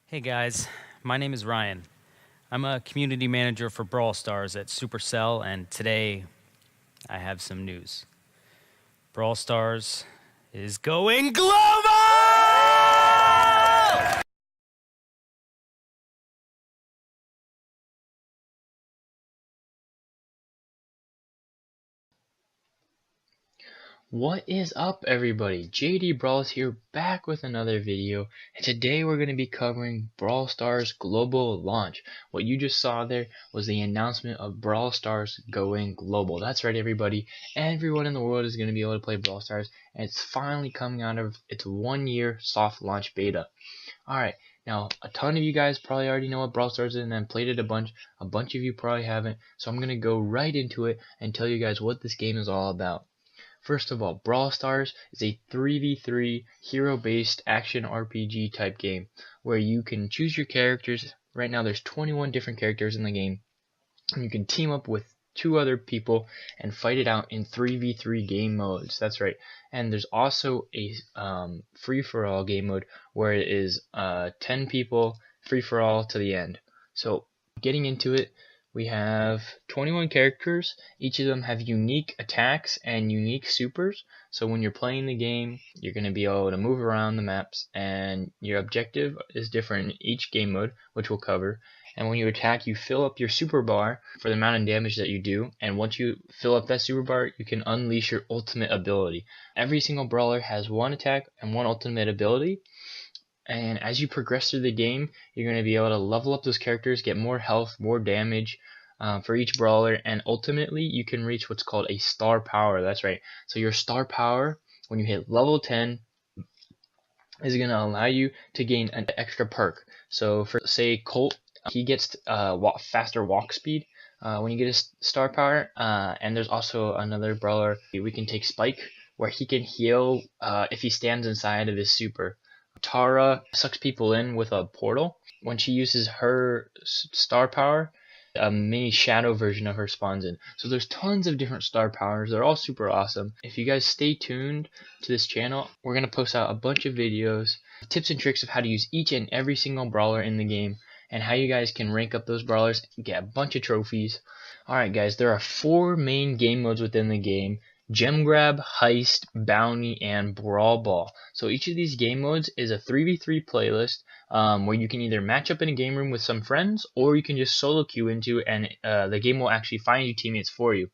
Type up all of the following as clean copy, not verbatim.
Hey guys, my name is Ryan. I'm a community manager for Brawl Stars at Supercell, and today I have some news. Brawl Stars is going global! What is up, everybody? JD Brawlz here, back with another video, and today we're going to be covering Brawl Stars global launch. What you just saw there was the announcement of Brawl Stars going global. That's right, everybody. Everyone in the world is going to be able to play Brawl Stars, and it's finally coming out of its 1-year soft launch beta. Alright, now a ton of you guys probably already know what Brawl Stars is and played it a bunch. A bunch of you probably haven't, so I'm going to go right into it and tell you guys what this game is all about. First of all, Brawl Stars is a 3v3 hero-based action RPG type game where you can choose your characters. Right now there's 21 different characters in the game, and you can team up with 2 other people and fight it out in 3v3 game modes. That's right. And there's also a free-for-all game mode where it is 10 people free-for-all to the end. So getting into it, we have 21 characters. Each of them have unique attacks and unique supers. So when you're playing the game, you're going to be able to move around the maps, and your objective is different in each game mode, which we'll cover. And when you attack, you fill up your super bar for the amount of damage that you do. And once you fill up that super bar, you can unleash your ultimate ability. Every single brawler has 1 attack and 1 ultimate ability. And as you progress through the game, you're going to be able to level up those characters, get more health, more damage for each brawler, and ultimately you can reach what's called a star power. That's right. So your star power, when you hit level 10, is going to allow you to gain an extra perk. So for, say, Colt, he gets faster walk speed when you get his star power. And there's also another brawler. We can take Spike, where he can heal if he stands inside of his super. Tara sucks people in with a portal. When she uses her star power, a mini shadow version of her spawns in. So there's tons of different star powers. They're all super awesome. If you guys stay tuned to this channel, we're going to post out a bunch of videos, tips and tricks of how to use each and every single brawler in the game, and how you guys can rank up those brawlers and get a bunch of trophies. Alright guys, there are 4 main game modes within the game: Gem Grab, Heist, Bounty, and Brawl Ball. So each of these game modes is a 3v3 playlist where you can either match up in a game room with some friends, or you can just solo queue into, and the game will actually find you teammates for you.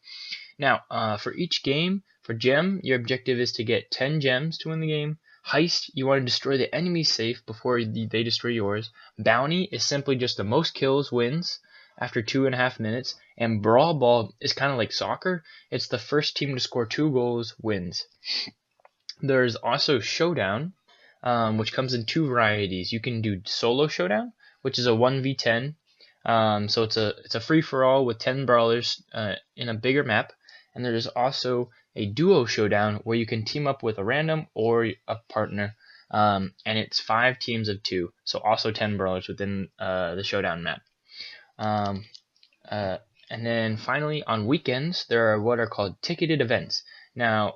Now, for each game, for Gem, your objective is to get 10 gems to win the game. Heist, you want to destroy the enemy's safe before they destroy yours. Bounty is simply just the most kills wins after 2.5 minutes, and Brawl Ball is kind of like soccer. It's the first team to score 2 goals wins. There's also Showdown, which comes in 2 varieties. You can do Solo Showdown, which is a 1v10. So it's a free-for-all with 10 brawlers in a bigger map. And there's also a Duo Showdown where you can team up with a random or a partner. And it's 5 teams of 2, so also 10 brawlers within the Showdown map. And then finally, on weekends, there are what are called ticketed events. Now,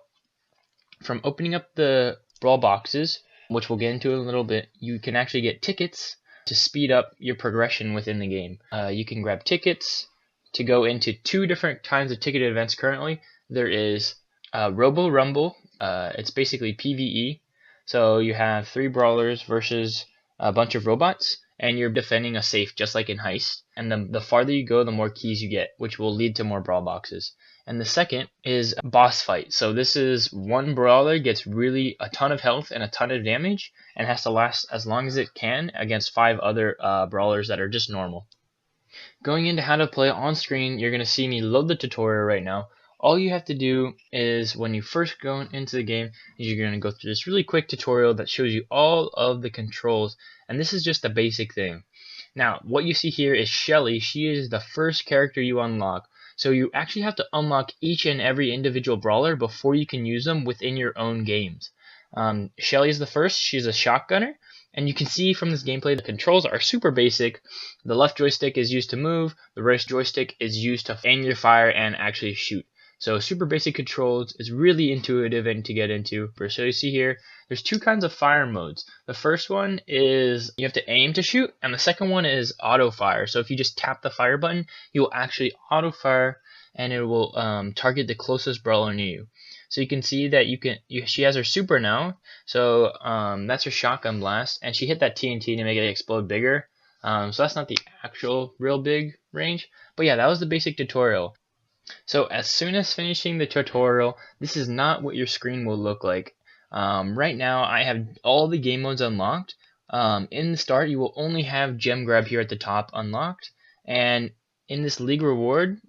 from opening up the brawl boxes, which we'll get into in a little bit, you can actually get tickets to speed up your progression within the game. You can grab tickets to go into 2 different kinds of ticketed events currently. There is Robo Rumble. It's basically PvE. So you have 3 brawlers versus a bunch of robots, and you're defending a safe just like in Heist. And the farther you go, the more keys you get, which will lead to more brawl boxes. And the second is boss fight. So this is 1 brawler gets really a ton of health and a ton of damage, and has to last as long as it can against 5 other brawlers that are just normal. Going into how to play on screen, you're going to see me load the tutorial right now. All you have to do is, when you first go into the game, is you're going to go through this really quick tutorial that shows you all of the controls, and this is just a basic thing. Now, what you see here is Shelly. She is the first character you unlock. So you actually have to unlock each and every individual brawler before you can use them within your own games. Shelly is the first. She's a shotgunner. And you can see from this gameplay, the controls are super basic. The left joystick is used to move. The right joystick is used to aim your fire and actually shoot. So super basic controls. It's really intuitive and to get into. So you see here, there's two kinds of fire modes. The first one is you have to aim to shoot, and the second one is auto fire. So if you just tap the fire button, you will actually auto fire, and it will target the closest brawler near you. So you can see that she has her super now. So that's her shotgun blast, and she hit that TNT to make it explode bigger. So that's not the actual real big range, but yeah, that was the basic tutorial. So as soon as finishing the tutorial, this is not what your screen will look like. Right now I have all the game modes unlocked. In the start you will only have gem grab here at the top unlocked, and in this league reward,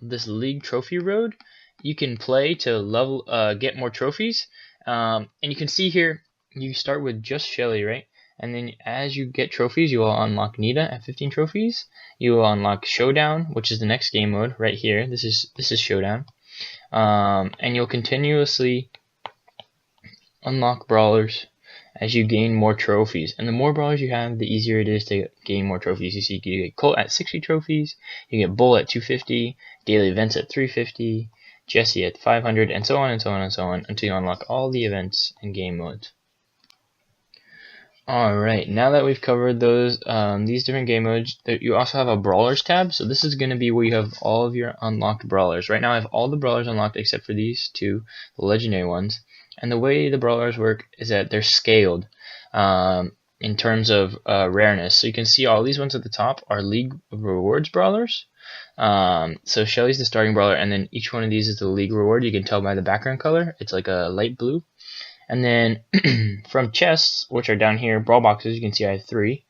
this league trophy road, you can play to level get more trophies. And you can see here you start with just Shelly, right? And then as you get trophies, you will unlock Nita at 15 trophies. You will unlock Showdown, which is the next game mode right here. This is Showdown. And you'll continuously unlock brawlers as you gain more trophies. And the more brawlers you have, the easier it is to gain more trophies. You see, you get Colt at 60 trophies, you get Bull at 250, Daily Events at 350, Jesse at 500, and so on and so on and so on until you unlock all the events and game modes. Alright, now that we've covered those these different game modes, you also have a Brawlers tab. So this is going to be where you have all of your unlocked Brawlers. Right now I have all the Brawlers unlocked except for these two, the legendary ones. And the way the Brawlers work is that they're scaled in terms of rareness. So you can see all these ones at the top are League Rewards Brawlers. So Shelly's the starting Brawler, and then each one of these is the League Reward. You can tell by the background color. It's like a light blue. And then from chests, which are down here, brawl boxes, you can see I have 3.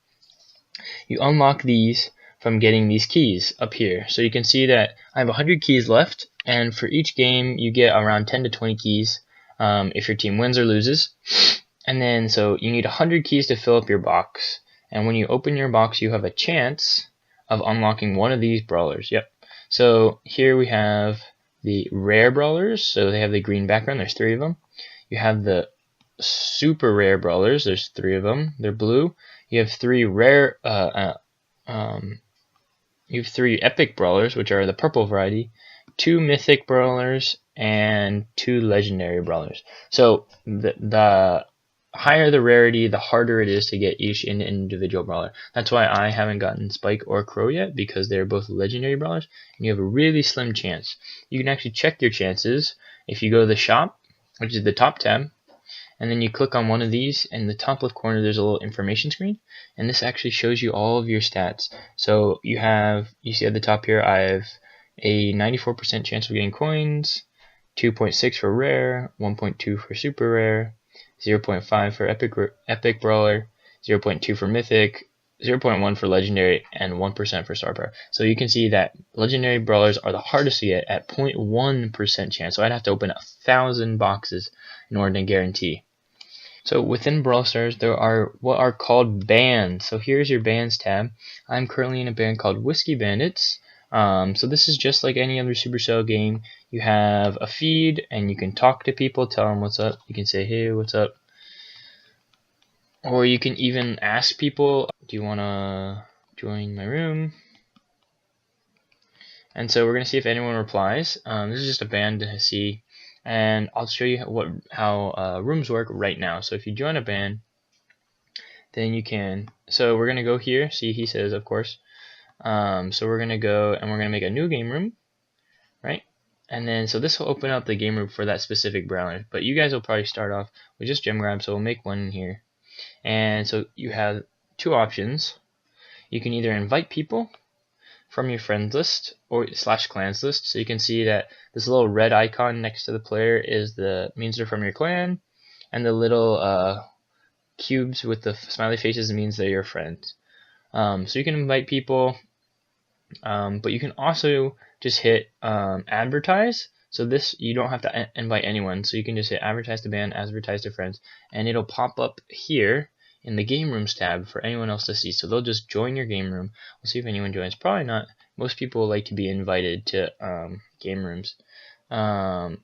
You unlock these from getting these keys up here. So you can see that I have 100 keys left, and for each game you get around 10 to 20 keys if your team wins or loses. And then so you need 100 keys to fill up your box. And when you open your box, you have a chance of unlocking one of these brawlers. Yep. So here we have the rare brawlers. So they have the green background. There's 3 of them. You have the super rare brawlers. There's 3 of them. They're blue. You have 3 rare. You have 3 epic brawlers, which are the purple variety. 2 mythic brawlers and 2 legendary brawlers. So the higher the rarity, the harder it is to get each individual brawler. That's why I haven't gotten Spike or Crow yet, because they're both legendary brawlers, and you have a really slim chance. You can actually check your chances if you go to the shop, which is the top tab, and then you click on one of these. In the top left corner there's a little information screen, and this actually shows you all of your stats. So you see at the top here I have a 94% chance of getting coins, 2.6 for rare, 1.2 for super rare, 0.5 for epic brawler, 0.2 for mythic, 0.1 for legendary, and 1% for star power. So you can see that legendary brawlers are the hardest to get at 0.1% chance. So I'd have to open 1,000 boxes in order to guarantee. So within Brawl Stars there are what are called bands. So here's your bands tab. I'm currently in a band called Whiskey Bandits. So this is just like any other Supercell game. You have a feed and you can talk to people, tell them what's up. You can say, hey, what's up? Or you can even ask people, do you want to join my room? And so we're going to see if anyone replies. This is just a band to see, and I'll show you how rooms work right now. So if you join a band, then you can, so we're going to go here, see, he says, of course. So we're going to go and we're going to make a new game room, right? And then so this will open up the game room for that specific brawler, but you guys will probably start off with just gem grab, so we'll make one here. And so you have 2 options. You can either invite people from your friends list or /clans list. So you can see that this little red icon next to the player means they're from your clan, and the little cubes with the smiley faces means they're your friends. So you can invite people, but you can also just hit advertise. So this, you don't have to invite anyone, so you can just hit advertise to band, advertise to friends, and it'll pop up here in the game rooms tab for anyone else to see. So they'll just join your game room. We'll see if anyone joins. Probably not. Most people like to be invited to game rooms. And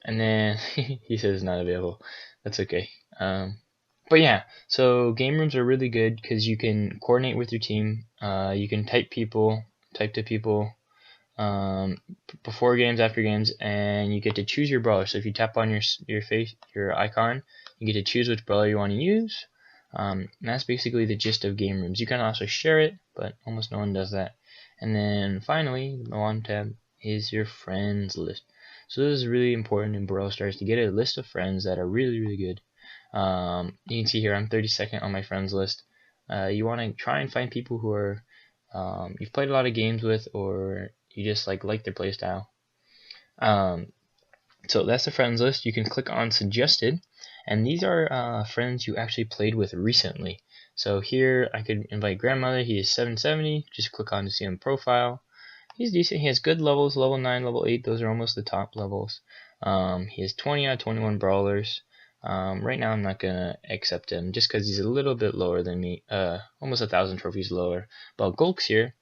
then he says not available. That's okay. But yeah, so game rooms are really good because you can coordinate with your team. You can type to people. before games, after games, and you get to choose your brawler. So if you tap on your icon, you get to choose which brawler you want to use. And that's basically the gist of game rooms. You can also share it, but almost no one does that. And then finally, the bottom tab is your friends list. So this is really important in Brawl Stars to get a list of friends that are really good. You can see here I'm 32nd on my friends list. You want to try and find people who are you've played a lot of games with, or you just like their playstyle. So that's the friends list. You can click on suggested, and these are friends you actually played with recently. So here I could invite grandmother. He is 770. Just click on to see him profile. He's decent. He has good levels, level 9, level 8. Those are almost the top levels. He has 20 out of 21 brawlers. Right now I'm not gonna accept him just because he's a little bit lower than me. Almost 1,000 trophies lower. But Gulk's here.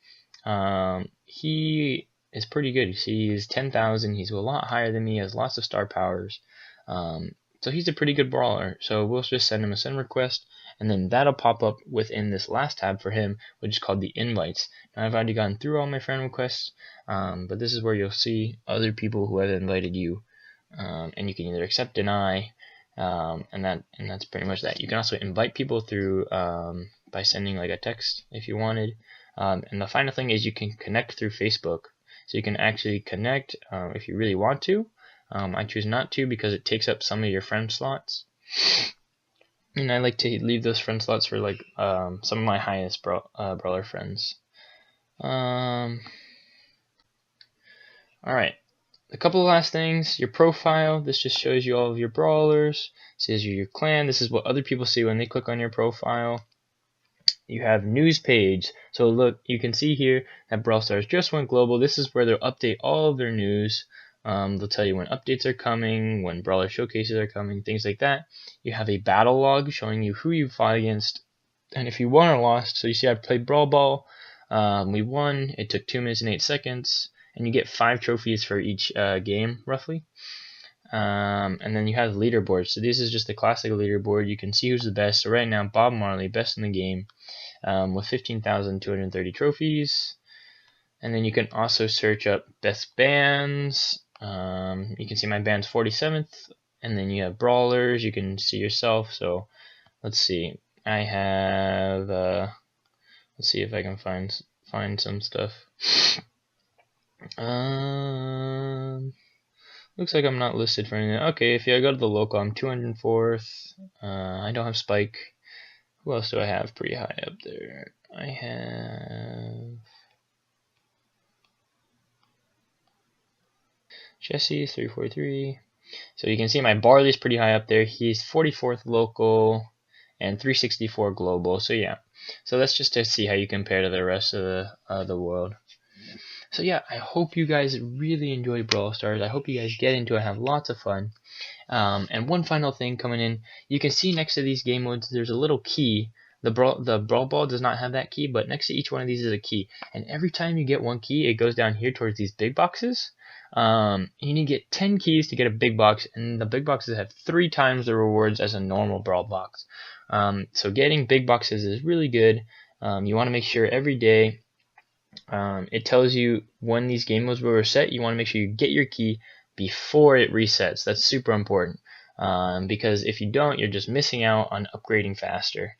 He is pretty good. You see, he's 10,000. He's a lot higher than me. He has lots of star powers. So he's a pretty good brawler. So we'll just send him a send request, and then that'll pop up within this last tab for him, which is called the invites. Now I've already gone through all my friend requests, but this is where you'll see other people who have invited you, and you can either accept, deny, and that's pretty much that. You can also invite people through by sending like a text if you wanted. And the final thing is you can connect through Facebook. So you can actually connect if you really want to. I choose not to because it takes up some of your friend slots. And I like to leave those friend slots for like some of my highest brawler friends. Alright. A couple of last things. Your profile. This just shows you all of your brawlers. Says your clan. This is what other people see when they click on your profile. You have news page. So look, you can see here that Brawl Stars just went global. This is where they'll update all of their news. They'll tell you when updates are coming, when brawler showcases are coming, things like that. You have a battle log showing you who you fought against and if you won or lost. So you see I played Brawl Ball. We won. It took 2 minutes and 8 seconds. And you get 5 trophies for each game, roughly. And then you have leaderboards. So this is just the classic leaderboard. You can see who's the best. So right now, Bob Marley, best in the game, with 15,230 trophies. And then you can also search up best bands. You can see my band's 47th. And then you have brawlers. You can see yourself. So let's see. I have. Let's see if I can find some stuff. Looks like I'm not listed for anything. Okay, if I go to the local, I'm 204th. I don't have Spike. Who else do I have pretty high up there? I have Jesse 343. So you can see my Barley's pretty high up there. He's 44th local and 364 global. So yeah. So that's just to see how you compare to the rest of the world. So yeah, I hope you guys really enjoy Brawl Stars. I hope you guys get into it and have lots of fun. And one final thing coming in, you can see next to these game modes, there's a little key. The Brawl Ball does not have that key, but next to each one of these is a key. And every time you get one key, it goes down here towards these big boxes. You need to get 10 keys to get a big box, and the big boxes have 3 times the rewards as a normal Brawl box. So getting big boxes is really good. You want to make sure every day it tells you when these game modes will reset. You want to make sure you get your key before it resets. That's super important, because if you don't, you're just missing out on upgrading faster.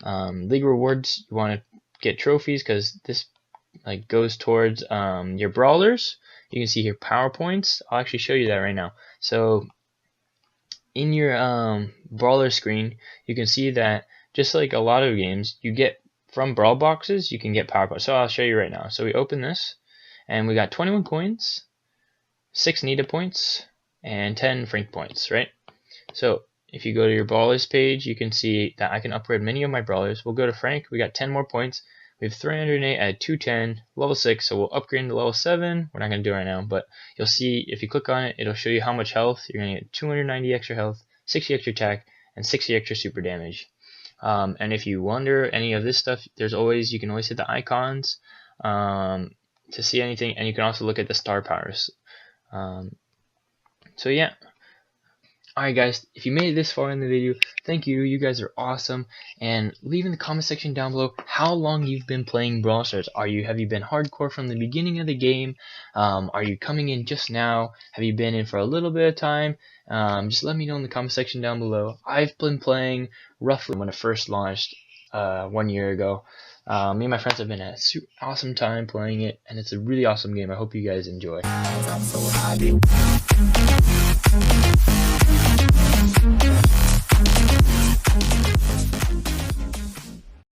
League rewards, you want to get trophies because this like goes towards your brawlers. You can see here PowerPoints. I'll actually show you that right now. So in your brawler screen, you can see that just like a lot of games, you get from brawl boxes, you can get PowerPoints. So I'll show you right now. So we open this, and we got 21 coins, 6 Nita points, and 10 Frank points, right? So if you go to your brawlers page, you can see that I can upgrade many of my brawlers. We'll go to Frank. We got 10 more points. We have 308 at 210, level 6, so we'll upgrade to level 7. We're not going to do it right now, but you'll see if you click on it, it'll show you how much health. You're going to get 290 extra health, 60 extra attack, and 60 extra super damage. And if you wonder any of this stuff, you can always hit the icons to see anything, and you can also look at the star powers. So yeah. Alright guys, if you made it this far in the video, thank you. You guys are awesome. And leave in the comment section down below how long you've been playing Brawl Stars. Have you been hardcore from the beginning of the game? Are you coming in just now? Have you been in for a little bit of time? Just let me know in the comment section down below. I've been playing roughly when it first launched 1 year ago. Me and my friends have been at a super awesome time playing it, and it's a really awesome game. I hope you guys enjoy.